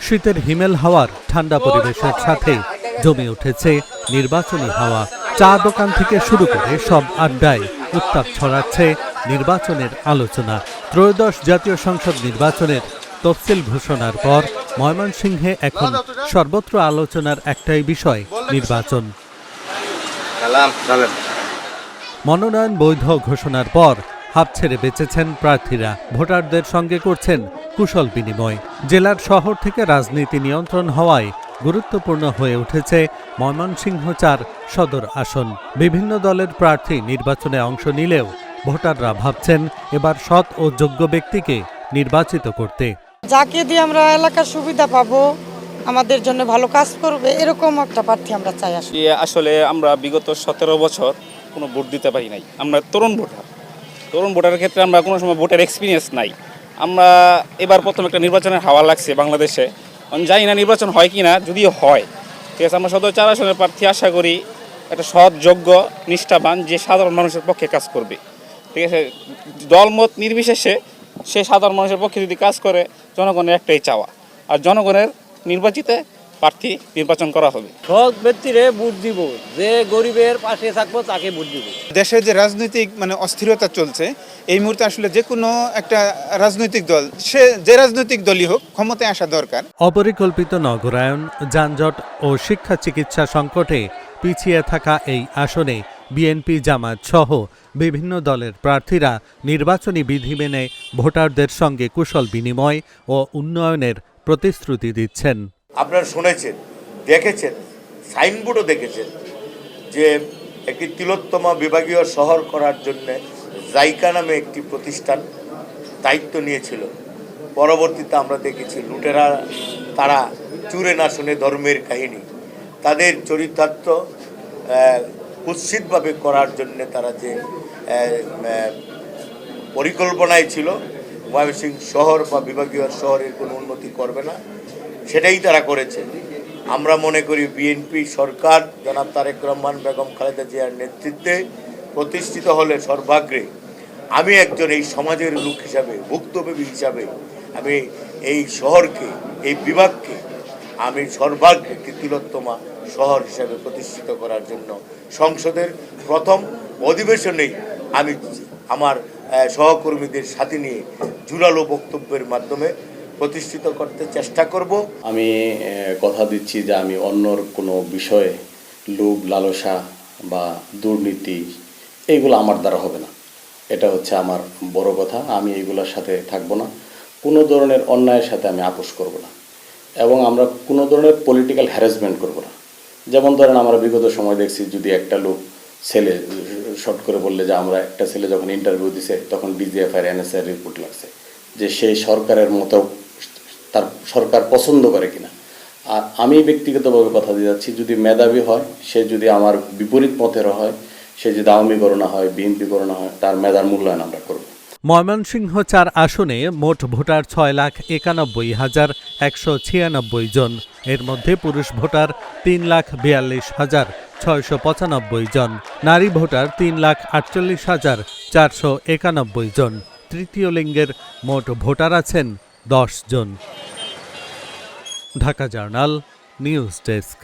শীতের হিমেল হাওয়ার ঠান্ডা পরিবেশের সাথে জমে উঠেছে নির্বাচনী হাওয়া। চা দোকান থেকে শুরু করে সব আড্ডায় উত্তাপ ছড়াচ্ছে নির্বাচনের আলোচনা। ত্রয়োদশ জাতীয় সংসদ নির্বাচনের তফসিল ঘোষণার পর ময়মনসিংহে এখন সর্বত্র আলোচনার একটাই বিষয়, নির্বাচন। মনোনয়ন বৈধ ঘোষণার পর হাঁপ ছেড়ে বেঁচেছেন প্রার্থীরা। ভোটারদের সঙ্গে করছেন কুশল বিনিময়। জেলার শহর থেকে রাজনীতি নিয়ন্ত্রণ হওয়ায় গুরুত্বপূর্ণ হয়ে উঠেছে ময়মনসিংহ ৪ সদর আসন। বিভিন্ন দলের প্রার্থী নির্বাচনে অংশ নিলেও ভোটাররা ভাবছেন এবার সৎ ও যোগ্য ব্যক্তিকে নির্বাচিত করতে। যাকে দিয়ে আমরা এলাকার সুবিধা পাবো, আমাদের জন্য ভালো কাজ করবে, এরকম একটা প্রার্থী আমরা চাই। আসলে আমরা বিগত 17 বছর কোনো ভোট দিতে পারি নাই। আমরা তরুণ ভোটারের ক্ষেত্রে আমরা কোনো সময় ভোটের এক্সপিরিয়েন্স নাই। আমরা এবার প্রথম একটা নির্বাচনের হাওয়া লাগছে বাংলাদেশে। আমি জানি না নির্বাচন হয় কি না, যদিও হয়, ঠিক আছে, আমরা সদর 4 আসনের প্রার্থী আশা করি একটা সৎ, যোগ্য, নিষ্ঠাবান, যে সাধারণ মানুষের পক্ষে কাজ করবে, ঠিক আছে। দলমত নির্বিশেষে সে সাধারণ মানুষের পক্ষে যদি কাজ করে, জনগণের একটাই চাওয়া, আর জনগণের নির্বাচিত প্রার্থী নির্বাচন করা হবে। সৎ ব্যক্তিরে ভোট দিব, যে গরিবের পাশে থাকবো তাকে ভোট দিব। দেশে যে রাজনৈতিক অস্থিরতা চলছে, এই মুহূর্তে আসলে যে কোনো একটা রাজনৈতিক দল, সে যে রাজনৈতিক দলই হোক, ক্ষমতায় আসা দরকার। অপরিকল্পিত নগরায়ন, যানজট ও শিক্ষা চিকিৎসা সংকটে পিছিয়ে থাকা এই আসনে বিএনপি, জামায়াত সহ বিভিন্ন দলের প্রার্থীরা নির্বাচনী বিধি মেনে ভোটারদের সঙ্গে কুশল বিনিময় ও উন্নয়নের প্রতিশ্রুতি দিচ্ছেন। আপনারা শুনেছেন, দেখেছেন, সাইনবোর্ডও দেখেছেন যে একটি তিলোত্তমা বিভাগীয় শহর করার জন্য জাইকা নামে একটি প্রতিষ্ঠান দায়িত্ব নিয়েছিল। পরবর্তীতে আমরা দেখেছি লুটেরা তারা চুরে না শুনে ধর্মের কাহিনী, তাদের চরিতার্থ কুৎসিতভাবে করার জন্য তারা যে পরিকল্পনায় ছিল ময়মনসিংহ শহর বা বিভাগীয় শহরের কোনো উন্নতি করবে না, সেটাই তারা করেছে। আমরা মনে করি বিএনপি সরকার জনাব তারেক রহমান, বেগম খালেদা জিয়ার নেতৃত্বে প্রতিষ্ঠিত হলে সর্বাগ্রে আমি একজন এই সমাজের লোক হিসাবে, ভুক্তভোগী হিসাবে, আমি এই শহরকে, এই বিভাগকে আমি সর্বাগ্রে একটি তিলোত্তমা শহর হিসাবে প্রতিষ্ঠিত করার জন্য সংসদের প্রথম অধিবেশনেই আমি আমার সহকর্মীদের সাথে নিয়ে জোরালো বক্তব্যের মাধ্যমে প্রতিষ্ঠিত করতে চেষ্টা করব। আমি কথা দিচ্ছি যে আমি অন্যর কোনো বিষয়ে লোভ, লালসা বা দুর্নীতি এইগুলো আমার দ্বারা হবে না। এটা হচ্ছে আমার বড় কথা। আমি এইগুলোর সাথে থাকবো না, কোনো ধরনের অন্যায়ের সাথে আমি আপোষ করব না, এবং আমরা কোনো ধরনের পলিটিক্যাল হ্যারাসমেন্ট করব না। যেমন ধরেন আমরা বিগত সময় দেখছি, যদি একটা লোক ছেলে শর্ট করে বললে যে আমরা একটা ছেলে যখন ইন্টারভিউ দিছে তখন ডিজিএফআই এনএসআই রিপোর্ট লাগছে যে সেই সরকারের মতো তার সরকার পছন্দ করে কিনা। আর আমি ব্যক্তিগতভাবে কথা দিয়ে যাচ্ছি, যদি মেধাবী হয়, সে যদি আমার বিপরীত মতের হয়, সে যদি আওয়ামী করোনা হয়, বিএনপি করোনা হয়, তার মেধার মূল্যায়ন আমরা করব। ময়মনসিংহ ৪ আসনে মোট ভোটার ৬,৯১,১৯৬ জন। এর মধ্যে পুরুষ ভোটার ৩,৪২,৬৯৫ জন, নারী ভোটার ৩,৪৮,৪৯১ জন। তৃতীয় লিঙ্গের মোট ভোটার আছেন ১০ জন। Dhaka journal, news desk.